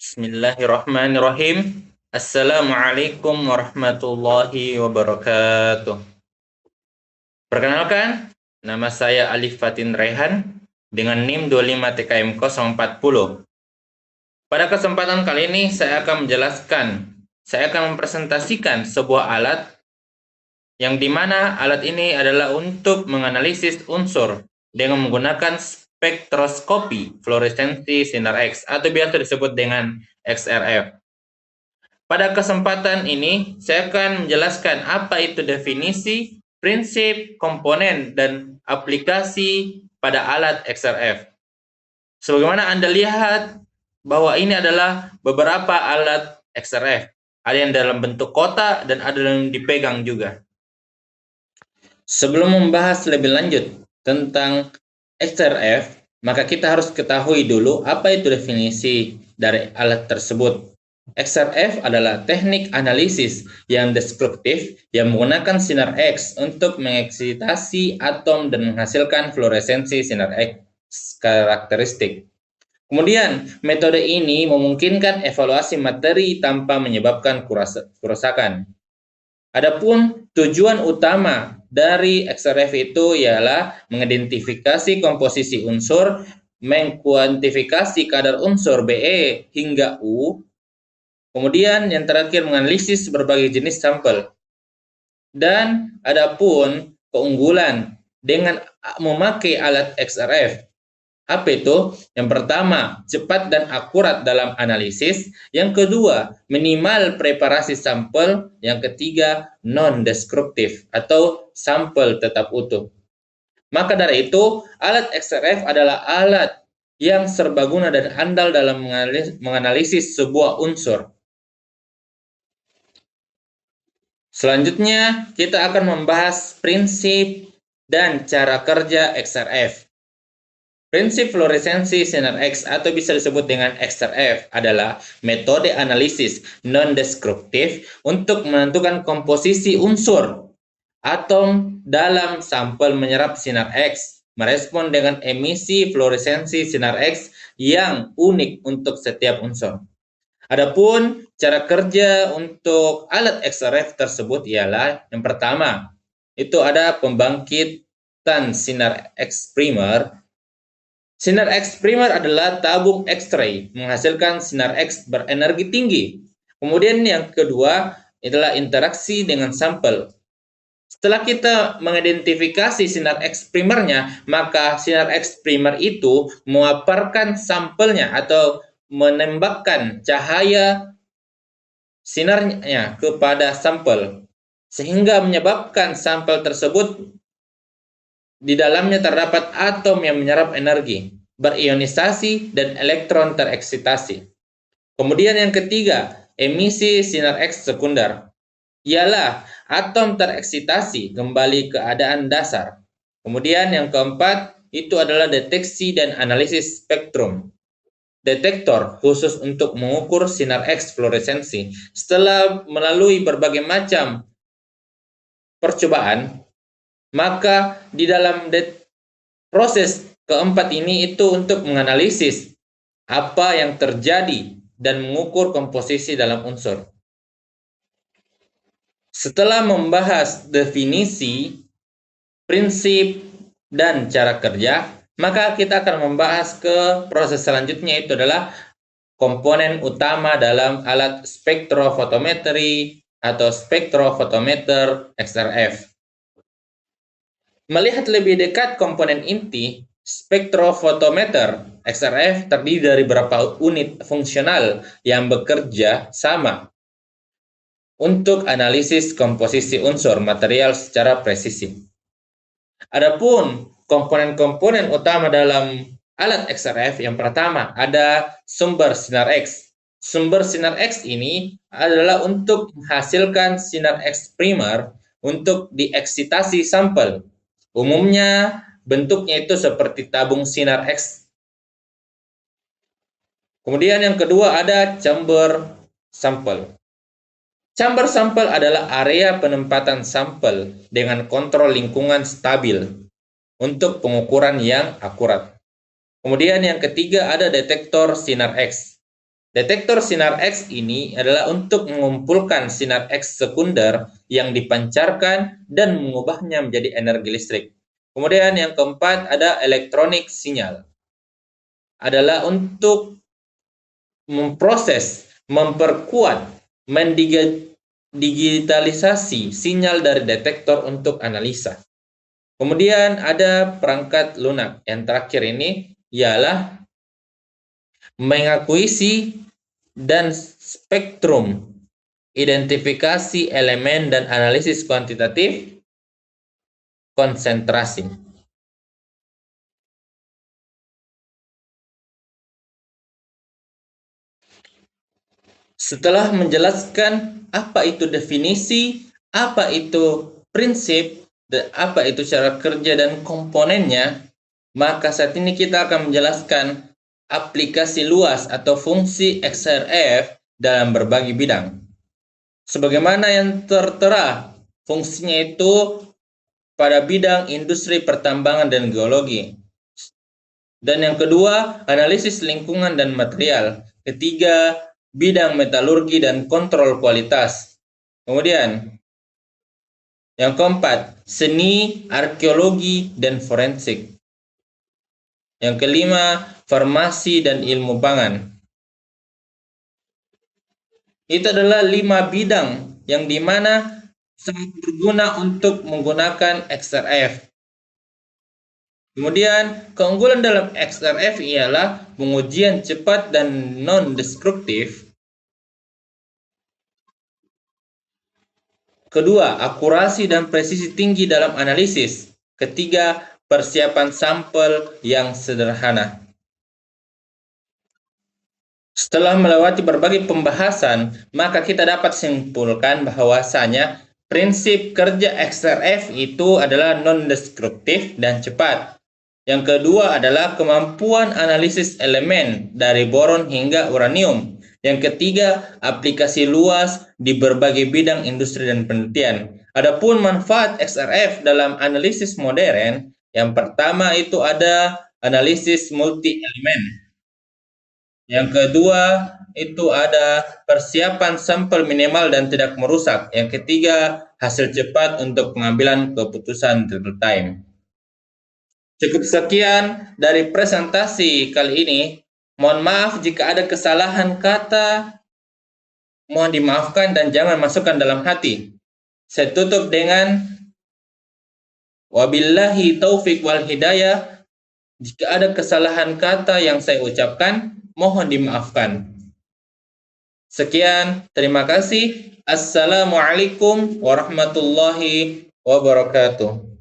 Bismillahirrahmanirrahim. Assalamualaikum warahmatullahi wabarakatuh. Perkenalkan, nama saya Alif Fatin Rehan dengan NIM 25TKM 040. Pada kesempatan kali ini saya akan mempresentasikan sebuah alat yang dimana alat ini adalah untuk menganalisis unsur dengan menggunakan spektroskopi fluoresensi sinar X atau biasa disebut dengan XRF. Pada kesempatan ini, saya akan menjelaskan apa itu definisi, prinsip, komponen, dan aplikasi pada alat XRF. Sebagaimana Anda lihat bahwa ini adalah beberapa alat XRF. Ada yang dalam bentuk kotak dan ada yang dipegang juga. Sebelum membahas lebih lanjut tentang XRF, maka kita harus ketahui dulu apa itu definisi dari alat tersebut. XRF adalah teknik analisis yang destruktif yang menggunakan sinar X untuk mengeksitasi atom dan menghasilkan fluoresensi sinar X karakteristik. Kemudian, metode ini memungkinkan evaluasi materi tanpa menyebabkan kerusakan. Adapun tujuan utama dari XRF itu ialah mengidentifikasi komposisi unsur, mengkuantifikasi kadar unsur Be hingga U, kemudian yang terakhir menganalisis berbagai jenis sampel. Dan adapun keunggulan dengan memakai alat XRF, apa itu? Yang pertama, cepat dan akurat dalam analisis. Yang kedua, minimal preparasi sampel. Yang ketiga, non-destruktif atau sampel tetap utuh. Maka dari itu, alat XRF adalah alat yang serbaguna dan andal dalam menganalisis sebuah unsur. Selanjutnya, kita akan membahas prinsip dan cara kerja XRF. Prinsip fluoresensi sinar X atau bisa disebut dengan XRF adalah metode analisis non-destruktif untuk menentukan komposisi unsur atom dalam sampel menyerap sinar X, merespon dengan emisi fluoresensi sinar X yang unik untuk setiap unsur. Adapun cara kerja untuk alat XRF tersebut ialah yang pertama, itu ada pembangkitan sinar X primer. Sinar X primer adalah tabung X-ray menghasilkan sinar X berenergi tinggi. Kemudian yang kedua adalah interaksi dengan sampel. Setelah kita mengidentifikasi sinar X primernya, maka sinar X primer itu memaparkan sampelnya atau menembakkan cahaya sinarnya kepada sampel, sehingga menyebabkan sampel tersebut di dalamnya terdapat atom yang menyerap energi, berionisasi, dan elektron tereksitasi. Kemudian yang ketiga, emisi sinar X sekunder. Ialah atom tereksitasi kembali ke keadaan dasar. Kemudian yang keempat, itu adalah deteksi dan analisis spektrum. Detektor khusus untuk mengukur sinar X fluoresensi. Setelah melalui berbagai macam percobaan, maka di dalam proses keempat ini itu untuk menganalisis apa yang terjadi dan mengukur komposisi dalam unsur. Setelah membahas definisi, prinsip, dan cara kerja, maka kita akan membahas ke proses selanjutnya, itu adalah komponen utama dalam alat spektrofotometri atau spektrofotometer XRF. Melihat lebih dekat komponen inti, spektrofotometer XRF terdiri dari beberapa unit fungsional yang bekerja sama untuk analisis komposisi unsur material secara presisi. Adapun komponen-komponen utama dalam alat XRF, yang pertama ada sumber sinar X. Sumber sinar X ini adalah untuk menghasilkan sinar X primer untuk dieksitasi sampel. Umumnya bentuknya itu seperti tabung sinar X. Kemudian yang kedua ada chamber sampel. Chamber sampel adalah area penempatan sampel dengan kontrol lingkungan stabil untuk pengukuran yang akurat. Kemudian yang ketiga ada detektor sinar X. Detektor sinar X ini adalah untuk mengumpulkan sinar X sekunder yang dipancarkan dan mengubahnya menjadi energi listrik. Kemudian yang keempat ada elektronik sinyal. Adalah untuk memproses, memperkuat, mendigitalisasi sinyal dari detektor untuk analisa. Kemudian ada perangkat lunak. Yang terakhir ini ialah mengakuisisi dan spektrum, identifikasi elemen dan analisis kuantitatif konsentrasi. Setelah menjelaskan apa itu definisi, apa itu prinsip, dan apa itu cara kerja dan komponennya, maka saat ini kita akan menjelaskan aplikasi luas atau fungsi XRF dalam berbagai bidang. Sebagaimana yang tertera, fungsinya itu pada bidang industri pertambangan dan geologi. Dan yang kedua, analisis lingkungan dan material. Ketiga, bidang metalurgi dan kontrol kualitas. Kemudian, yang keempat, seni, arkeologi, dan forensik. Yang kelima, farmasi dan ilmu pangan. Itu adalah 5 bidang yang dimana sangat berguna untuk menggunakan XRF. Kemudian, keunggulan dalam XRF ialah pengujian cepat dan non-destruktif. Kedua, akurasi dan presisi tinggi dalam analisis. Ketiga, persiapan sampel yang sederhana. Setelah melewati berbagai pembahasan, maka kita dapat simpulkan bahwasanya prinsip kerja XRF itu adalah non-destruktif dan cepat. Yang kedua adalah kemampuan analisis elemen dari boron hingga uranium. Yang ketiga, aplikasi luas di berbagai bidang industri dan penelitian. Adapun manfaat XRF dalam analisis modern, yang pertama itu ada analisis multi-elemen. Yang kedua itu ada persiapan sampel minimal dan tidak merusak. Yang ketiga, hasil cepat untuk pengambilan keputusan real time. Cukup sekian dari presentasi kali ini. Mohon maaf jika ada kesalahan kata. Mohon dimaafkan dan jangan masukkan dalam hati. Saya tutup dengan wabillahi taufik wal hidayah. Jika ada kesalahan kata yang saya ucapkan, mohon dimaafkan. Sekian, terima kasih. Assalamualaikum warahmatullahi wabarakatuh.